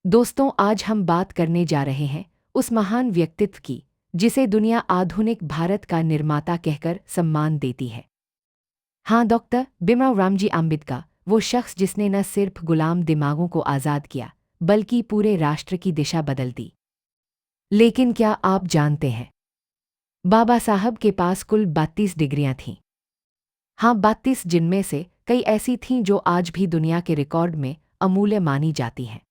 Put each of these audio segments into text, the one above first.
दोस्तों, आज हम बात करने जा रहे हैं उस महान व्यक्तित्व की जिसे दुनिया आधुनिक भारत का निर्माता कहकर सम्मान देती है। हाँ, डॉक्टर भीमराव रामजी अम्बेडकर, वो शख्स जिसने न सिर्फ गुलाम दिमागों को आज़ाद किया बल्कि पूरे राष्ट्र की दिशा बदल दी। लेकिन क्या आप जानते हैं, बाबा साहब के पास कुल 32 डिग्रियां थीं। हाँ, 32, जिनमें से कई ऐसी थीं जो आज भी दुनिया के रिकॉर्ड में अमूल्य मानी जाती हैं।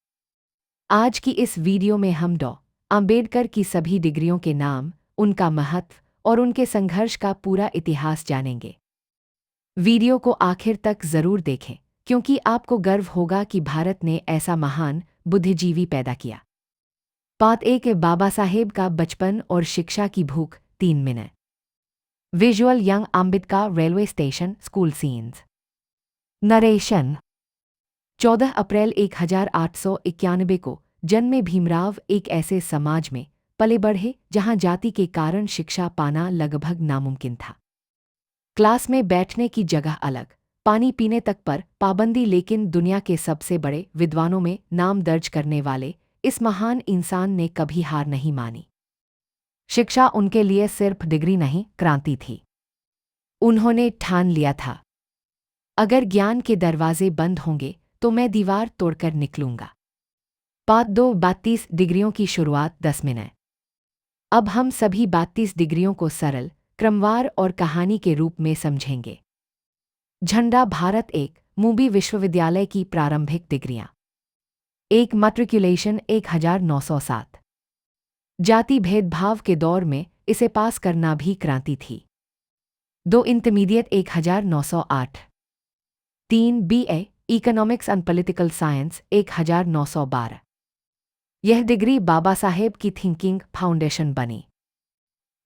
आज की इस वीडियो में हम डॉ. अंबेडकर की सभी डिग्रियों के नाम, उनका महत्व और उनके संघर्ष का पूरा इतिहास जानेंगे। वीडियो को आखिर तक ज़रूर देखें, क्योंकि आपको गर्व होगा कि भारत ने ऐसा महान बुद्धिजीवी पैदा किया। पार्ट 1, बाबा साहेब का बचपन और शिक्षा की भूख, 3 minute. Visual, young Ambedkar railway station school scenes. Narration. 14 अप्रैल 1891 को जन्मे भीमराव एक ऐसे समाज में पले बढ़े जहां जाति के कारण शिक्षा पाना लगभग नामुमकिन था। क्लास में बैठने की जगह अलग, पानी पीने तक पर पाबंदी, लेकिन दुनिया के सबसे बड़े विद्वानों में नाम दर्ज करने वाले इस महान इंसान ने कभी हार नहीं मानी। शिक्षा उनके लिए सिर्फ डिग्री नहीं, क्रांति थी। उन्होंने ठान लिया था, अगर ज्ञान के दरवाजे बंद होंगे तो मैं दीवार तोड़कर निकलूंगा। पार्ट 2, 32 डिग्रियों की शुरुआत, 10 मिनट। अब हम सभी 32 डिग्रियों को सरल, क्रमवार और कहानी के रूप में समझेंगे। झंडा भारत 1, मुंबई विश्वविद्यालय की प्रारंभिक डिग्रियां। 1, मैट्रिकुलेशन 1907। जाति भेदभाव के दौर में इसे पास करना भी क्रांति थी। 2, intermediate 1908। 3, BA economics and political science 1912। यह डिग्री बाबा साहेब की थिंकिंग फाउंडेशन बनी।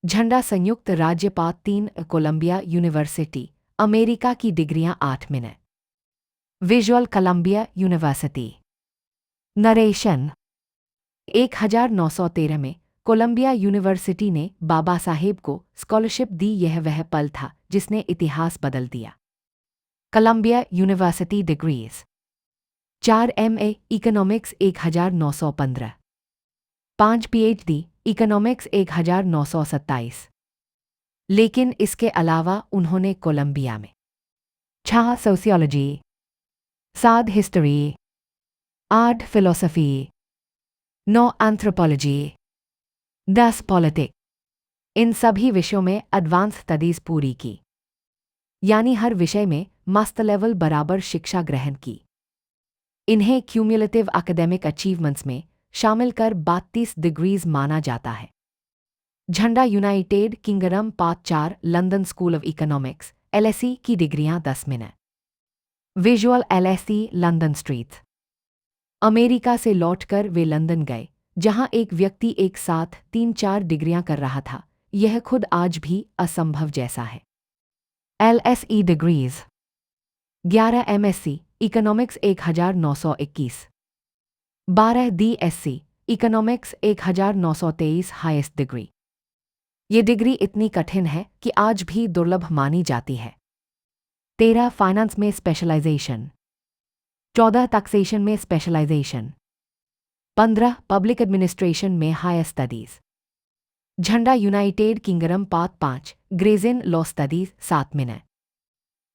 झंडा संयुक्त राज्य पार्ट 3, कोलंबिया यूनिवर्सिटी अमेरिका की डिग्रियां, 8 minute. Visual, Columbia University. Narration. 1913 में कोलंबिया यूनिवर्सिटी ने बाबा साहेब को स्कॉलरशिप दी। यह वह पल था जिसने इतिहास बदल दिया। Columbia university degrees. 4, MA economics 1915। 5, PhD economics 1927। लेकिन इसके अलावा उन्होंने कोलंबिया में 6, sociology. 7, history. 8, philosophy. 9, anthropology. 10, politics. इन सभी विषयों में एडवांस स्टडीज पूरी की, यानी हर विषय में मास्टर लेवल बराबर शिक्षा ग्रहण की। इन्हें क्यूमुलेटिव एकेडमिक अचीवमेंट्स में शामिल कर 32 डिग्रीज माना जाता है। झंडा United Kingdom part 4, London school of economics LSE की डिग्रियां, 10 minute. Visual, LSE London street. America से लौटकर वे लंदन गए, जहां एक व्यक्ति एक साथ 3-4 डिग्रियां कर रहा था। यह खुद आज भी असंभव जैसा है। LSE degrees. 11, MSc economics 1921। 12, DSc economics 1923 highest degree. ये डिग्री इतनी कठिन है कि आज भी दुर्लभ मानी जाती है। 13, फाइनेंस में स्पेशलाइजेशन। 14, टैक्सेशन में स्पेशलाइजेशन। 15, पब्लिक एडमिनिस्ट्रेशन में हायर स्टडीज। झंडा United Kingdom part 5, Gray's Inn law studies, 7 minute.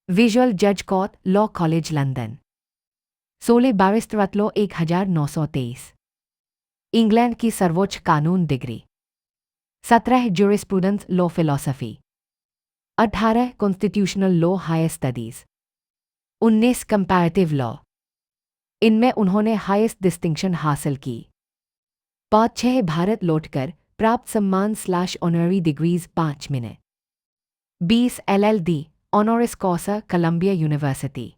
Visual, जज court law college London. 16, barrister law 1923। England की सर्वोच्च कानून degree. 17, jurisprudence law philosophy. 18, constitutional law higher studies. 19, comparative law. इनमें उन्होंने highest distinction हासिल की। पार्ट 6, भारत लौटकर प्राप्त सम्मान / honorary degrees, 5 minute. 20, LLD honoris causa Columbia university.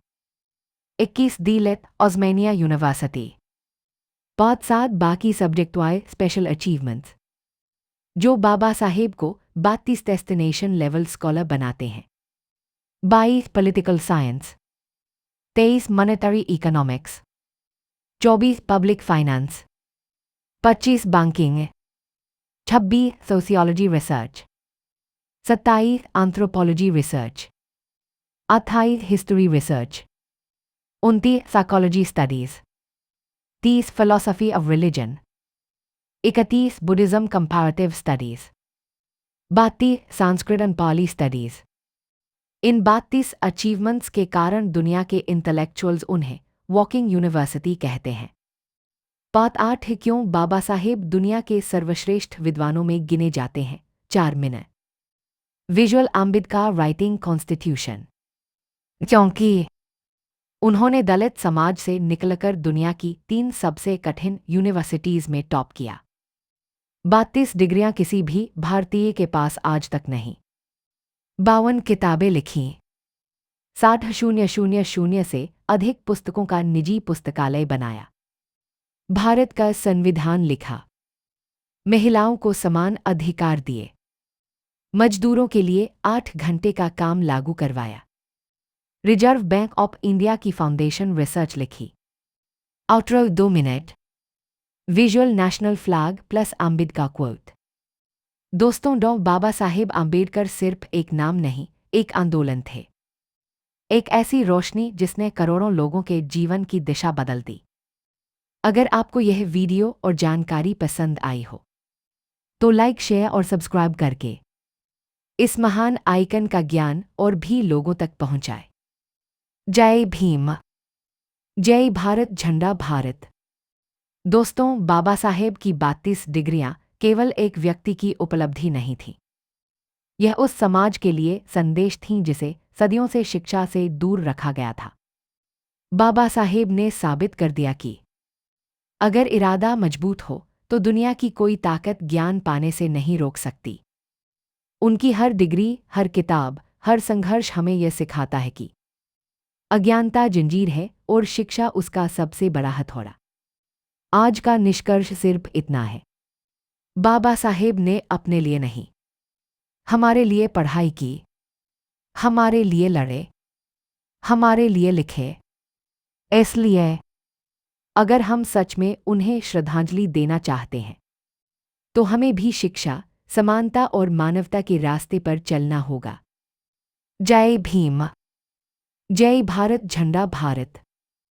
21, DLET Osmania university. Part 7, बाकी सब्जेक्ट वाइज स्पेशल अचीवमेंट्स, जो बाबा साहेब को 32 डेस्टिनेशन लेवल स्कॉलर बनाते हैं। 22, political science. 23, monetary economics. 24, public finance. 25, banking. 26, sociology research. 27, anthropology research. 28, history research. 29, psychology studies. 30 philosophy of religion. 31 Buddhism comparative studies. 32 Sanskrit and Pali studies. In 32 achievements के कारण दुनिया के intellectuals उन्हें walking university कहते हैं। Part 8 है क्यों बाबा साहेब दुनिया के सर्वश्रेष्ठ विद्वानों में गिने जाते हैं। 4 minute. Visual Ambedkar writing constitution. क्योंकि उन्होंने दलित समाज से निकलकर दुनिया की 3 सबसे कठिन यूनिवर्सिटीज में टॉप किया। 32 डिग्रियां किसी भी भारतीय के पास आज तक नहीं। 52 किताबें लिखीं। 60,000 से अधिक पुस्तकों का निजी पुस्तकालय बनाया। भारत का संविधान लिखा। महिलाओं को समान अधिकार दिए। मजदूरों के लिए 8 घंटे का काम लागू करवाया। रिजर्व बैंक ऑफ इंडिया की फाउंडेशन रिसर्च लिखी। Outro 2 minute. Visual national flag plus Ambedkar quote. दोस्तों, बाबा साहेब अम्बेडकर सिर्फ एक नाम नहीं, एक आंदोलन थे। एक ऐसी रोशनी जिसने करोड़ों लोगों के जीवन की दिशा बदल दी। अगर आपको यह वीडियो और जानकारी पसंद आई हो तो लाइक, शेयर और सब्सक्राइब करके इस महान आइकन का ज्ञान और भी लोगों तक पहुंचाए। जय भीम, जय भारत, झंडा भारत। दोस्तों, बाबा साहेब की 32 डिग्रियां केवल एक व्यक्ति की उपलब्धि नहीं थी। यह उस समाज के लिए संदेश थीं जिसे सदियों से शिक्षा से दूर रखा गया था। बाबा साहेब ने साबित कर दिया कि अगर इरादा मजबूत हो तो दुनिया की कोई ताकत ज्ञान पाने से नहीं रोक सकती। उनकी हर डिग्री, हर किताब, हर संघर्ष हमें यह सिखाता है कि अज्ञानता जंजीर है और शिक्षा उसका सबसे बड़ा हथौड़ा। आज का निष्कर्ष सिर्फ इतना है, बाबा साहेब ने अपने लिए नहीं, हमारे लिए पढ़ाई की, हमारे लिए लड़े, हमारे लिए लिखे। इसलिए अगर हम सच में उन्हें श्रद्धांजलि देना चाहते हैं तो हमें भी शिक्षा, समानता और मानवता के रास्ते पर चलना होगा। जय भीम, जय भारत, झंडा भारत।